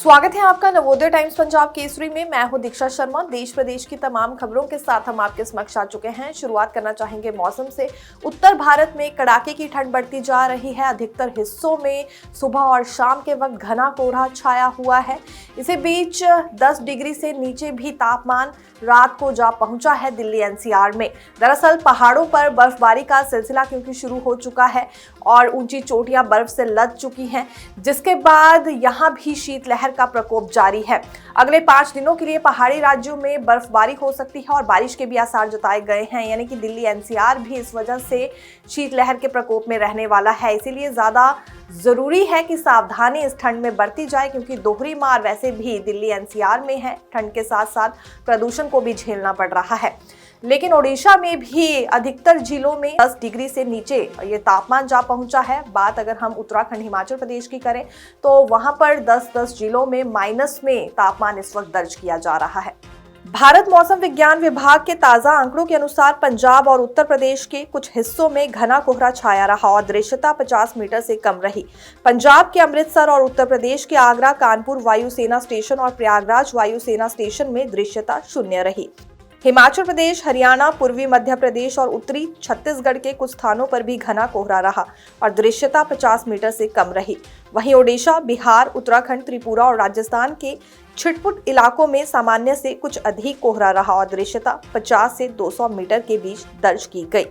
स्वागत है आपका नवोदय टाइम्स पंजाब केसरी में। मैं हूं दीक्षा शर्मा। देश प्रदेश की तमाम खबरों के साथ हम आपके समक्ष आ चुके हैं। शुरुआत करना चाहेंगे मौसम से। उत्तर भारत में कड़ाके की ठंड बढ़ती जा रही है। अधिकतर हिस्सों में सुबह और शाम के वक्त घना कोहरा छाया हुआ है। इसी बीच 10 डिग्री से नीचे भी तापमान रात को जा पहुंचा है दिल्ली एनसीआर में। दरअसल पहाड़ों पर बर्फबारी का सिलसिला क्योंकि शुरू हो चुका है और ऊंची चोटियां बर्फ से लद चुकी हैं, जिसके बाद यहां भी शीतलहर का प्रकोप जारी है। अगले 5 दिनों के लिए पहाड़ी राज्यों में बर्फबारी हो सकती है और बारिश के भी आसार जताए गए हैं, यानी कि दिल्ली एनसीआर भी इस वजह से शीतलहर के प्रकोप में रहने वाला है। इसीलिए ज्यादा जरूरी है कि सावधानी इस ठंड में बरती जाए, क्योंकि दोहरी मार वैसे भी दिल्ली एनसीआर में है। ठंड के साथ साथ प्रदूषण को भी झेलना पड़ रहा है। लेकिन ओडिशा में भी अधिकतर जिलों में 10 डिग्री से नीचे ये तापमान जा पहुंचा है। बात अगर हम उत्तराखंड हिमाचल प्रदेश की करें तो वहां पर 10 जिलों में माइनस में तापमान इस वक्त दर्ज किया जा रहा है। भारत मौसम विज्ञान विभाग के ताजा आंकड़ों के अनुसार पंजाब और उत्तर प्रदेश के कुछ हिस्सों में घना कोहरा छाया रहा और दृश्यता 50 मीटर से कम रही। पंजाब के अमृतसर और उत्तर प्रदेश के आगरा, कानपुर वायुसेना स्टेशन और प्रयागराज वायुसेना स्टेशन में दृश्यता 0 रही। हिमाचल प्रदेश, हरियाणा, पूर्वी मध्य प्रदेश और उत्तरी छत्तीसगढ़ के कुछ स्थानों पर भी घना कोहरा रहा और दृश्यता 50 मीटर से कम रही। वहीं ओडिशा, बिहार, उत्तराखंड, त्रिपुरा और राजस्थान के छिटपुट इलाकों में सामान्य से कुछ अधिक कोहरा रहा और दृश्यता 50 से 200 मीटर के बीच दर्ज की गई।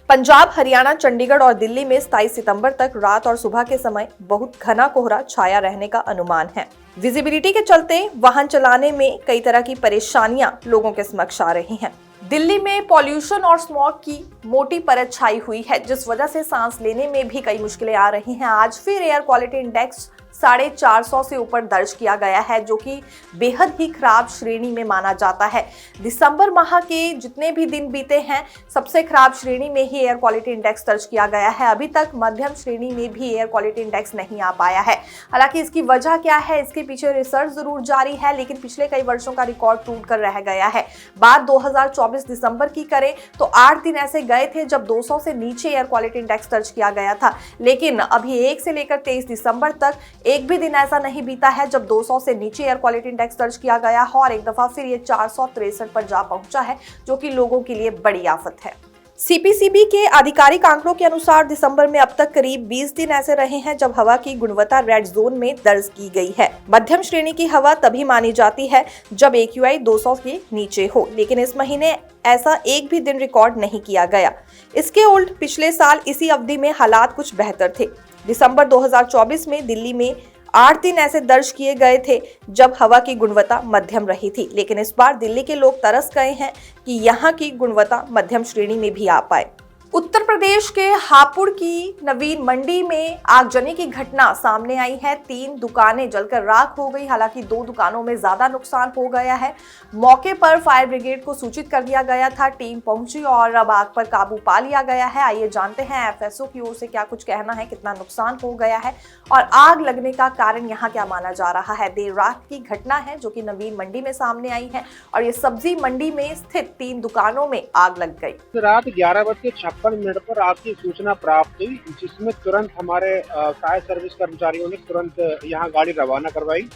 पंजाब, हरियाणा, चंडीगढ़ और दिल्ली में 27 सितंबर तक रात और सुबह के समय बहुत घना कोहरा छाया रहने का अनुमान है। विजिबिलिटी के चलते वाहन चलाने में कई तरह की परेशानियां लोगों के समक्ष आ रही हैं। दिल्ली में पॉल्यूशन और स्मॉग की मोटी परत छाई हुई है, जिस वजह से सांस लेने में भी कई मुश्किलें आ रही हैं। आज फिर एयर क्वालिटी इंडेक्स 450 से ऊपर दर्ज किया गया है, जो कि बेहद ही खराब श्रेणी में माना जाता है। दिसंबर माह के जितने भी दिन बीते हैं, सबसे खराब श्रेणी में ही एयर क्वालिटी इंडेक्स दर्ज किया गया है। अभी तक मध्यम श्रेणी में भी एयर क्वालिटी इंडेक्स नहीं आ पाया है। हालांकि इसकी वजह क्या है, इसके पीछे रिसर्च जरूर जारी है, लेकिन पिछले कई वर्षों का रिकॉर्ड टूट कर रह गया है। बात 2024 दिसंबर की करें तो 8 दिन ऐसे गए थे जब 200 से नीचे एयर क्वालिटी इंडेक्स दर्ज किया गया था। लेकिन अभी 1 से लेकर 23 दिसंबर तक एक भी दिन ऐसा नहीं बीता है जब 200 से नीचे एयर क्वालिटी इंडेक्स दर्ज किया गया है और एक दफा फिर ये 463 पर जा पहुंचा है, जो कि लोगों के लिए बड़ी आफत है। सीपीसीबी के आधिकारिक आंकड़ों के अनुसार दिसंबर में अब तक करीब 20 दिन ऐसे रहे हैं जब हवा की गुणवत्ता रेड जोन में दर्ज की गई है। मध्यम श्रेणी की हवा तभी मानी जाती है जब AQI 200 के नीचे हो, लेकिन इस महीने ऐसा एक भी दिन रिकॉर्ड नहीं किया गया। इसके उल्ट पिछले साल इसी अवधि में हालात कुछ बेहतर थे। दिसंबर 2024 में दिल्ली में 8 दिन ऐसे दर्ज किए गए थे जब हवा की गुणवत्ता मध्यम रही थी, लेकिन इस बार दिल्ली के लोग तरस गए हैं कि यहाँ की गुणवत्ता मध्यम श्रेणी में भी आ पाए। उत्तर प्रदेश के हापुड़ की नवीन मंडी में आगजनी की घटना सामने आई है। 3 दुकानें जलकर राख हो गई। हालांकि 2 दुकानों में ज्यादा नुकसान हो गया है। मौके पर फायर ब्रिगेड को सूचित कर दिया गया था, टीम पहुंची और अब आग पर काबू पा लिया गया है। आइए जानते हैं FSO की ओर से क्या कुछ कहना है, कितना नुकसान हो गया है और आग लगने का कारण यहाँ क्या माना जा रहा है। देर रात की घटना है जो कि नवीन मंडी में सामने आई है और ये सब्जी मंडी में स्थित 3 दुकानों में आग लग गई। रात 11:56 पर आग की सूचना प्राप्त हुई, जिसमें तुरंत हमारे फायर सर्विस कर्मचारियों ने तुरंत यहां गाड़ी रवाना करवाई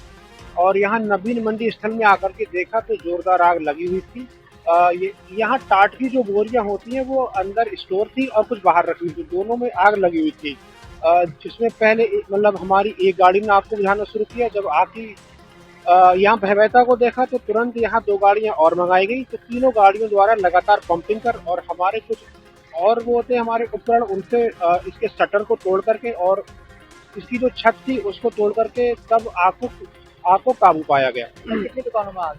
और यहां नवीन मंडी स्थल में आकर के देखा तो जोरदार आग लगी हुई थी। यहाँ टाट की जो बोरियां होती हैं वो अंदर स्टोर थी और कुछ बाहर रखी थी, दोनों में आग लगी हुई थी। जिसमें पहले मतलब हमारी एक गाड़ी ने आग को बुझाना शुरू किया। जब आग की यहाँ भयावहता को देखा तो तुरंत यहाँ 2 गाड़ियाँ और मंगाई गई। तो तीनों गाड़ियों द्वारा लगातार पंपिंग कर और हमारे कुछ और वो होते हमारे उपकरण, उनसे इसके शटर को तोड़ करके और इसकी जो छत थी उसको तोड़ करके तब आग को काबू पाया गया। कितनी दुकानों में आग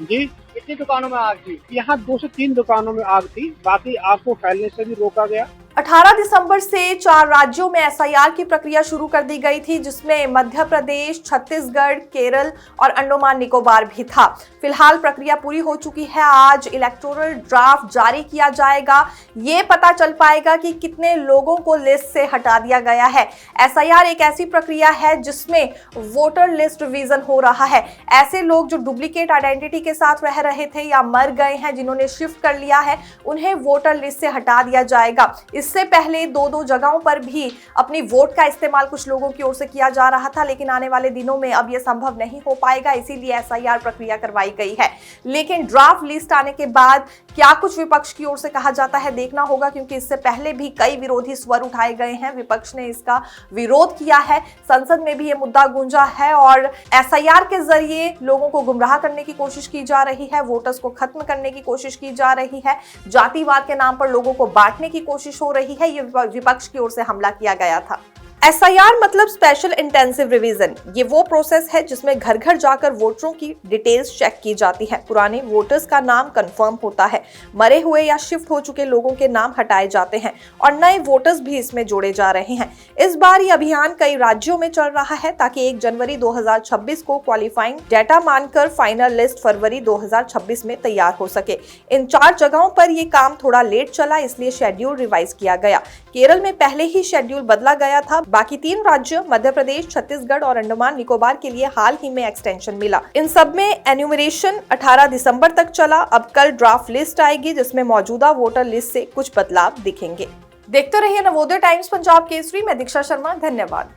जी? कितनी दुकानों में आग थी? यहाँ 2 से 3 दुकानों में आग थी। बाकी आग को फैलने से भी रोका गया। 18 दिसंबर से 4 राज्यों में SIR की प्रक्रिया शुरू कर दी गई थी, जिसमें मध्य प्रदेश, छत्तीसगढ़, केरल और अंडमान निकोबार भी था। फिलहाल प्रक्रिया पूरी हो चुकी है। आज इलेक्टोरल ड्राफ्ट जारी किया जाएगा। ये पता चल पाएगा कि कितने लोगों को लिस्ट से हटा दिया गया है। SIR एक ऐसी प्रक्रिया है जिसमें वोटर लिस्ट रिवीजन हो रहा है। ऐसे लोग जो डुप्लीकेट आइडेंटिटी के साथ रह रहे थे या मर गए हैं, जिन्होंने शिफ्ट कर लिया है, उन्हें वोटर लिस्ट से हटा दिया जाएगा। इससे पहले दो जगहों पर भी अपनी वोट का इस्तेमाल कुछ लोगों की ओर से किया जा रहा था, लेकिन आने वाले दिनों में अब यह संभव नहीं हो पाएगा, इसीलिए एसआईआर प्रक्रिया करवाई गई है। लेकिन ड्राफ्ट लिस्ट आने के बाद क्या कुछ विपक्ष की ओर से कहा जाता है देखना होगा, क्योंकि इससे पहले भी कई विरोधी स्वर उठाए गए हैं। विपक्ष ने इसका विरोध किया है, संसद में भी यह मुद्दा गूंजा है और एसआईआर के जरिए लोगों को गुमराह करने की कोशिश की जा रही है, वोटर्स को खत्म करने की कोशिश की जा रही है, जातिवाद के नाम पर लोगों को बांटने की कोशिश हो रही है। ये विपक्ष की ओर से हमला किया गया था। एसआईआर मतलब स्पेशल इंटेंसिव रिवीजन। ये वो प्रोसेस है जिसमें घर घर जाकर वोटरों की डिटेल्स चेक की जाती है, पुराने वोटर्स का नाम कंफर्म होता है, मरे हुए या शिफ्ट हो चुके लोगों के नाम हटाए जाते हैं और नए वोटर्स भी इसमें जोड़े जा रहे हैं। इस बार ये अभियान कई राज्यों में चल रहा है ताकि 1 जनवरी 2026 को क्वालिफाइंग डेटा मानकर फाइनल लिस्ट फरवरी 2026 में तैयार हो सके। इन 4 जगहों पर ये काम थोड़ा लेट चला, इसलिए शेड्यूल रिवाइज किया गया। केरल में पहले ही शेड्यूल बदला गया था। बाकी 3 राज्य मध्य प्रदेश, छत्तीसगढ़ और अंडमान निकोबार के लिए हाल ही में एक्सटेंशन मिला। इन सब में एन्यूमरेशन 18 दिसंबर तक चला। अब कल ड्राफ्ट लिस्ट आएगी जिसमें मौजूदा वोटर लिस्ट से कुछ बदलाव दिखेंगे। देखते रहिए नवोदय टाइम्स पंजाब केसरी में दीक्षा शर्मा। धन्यवाद।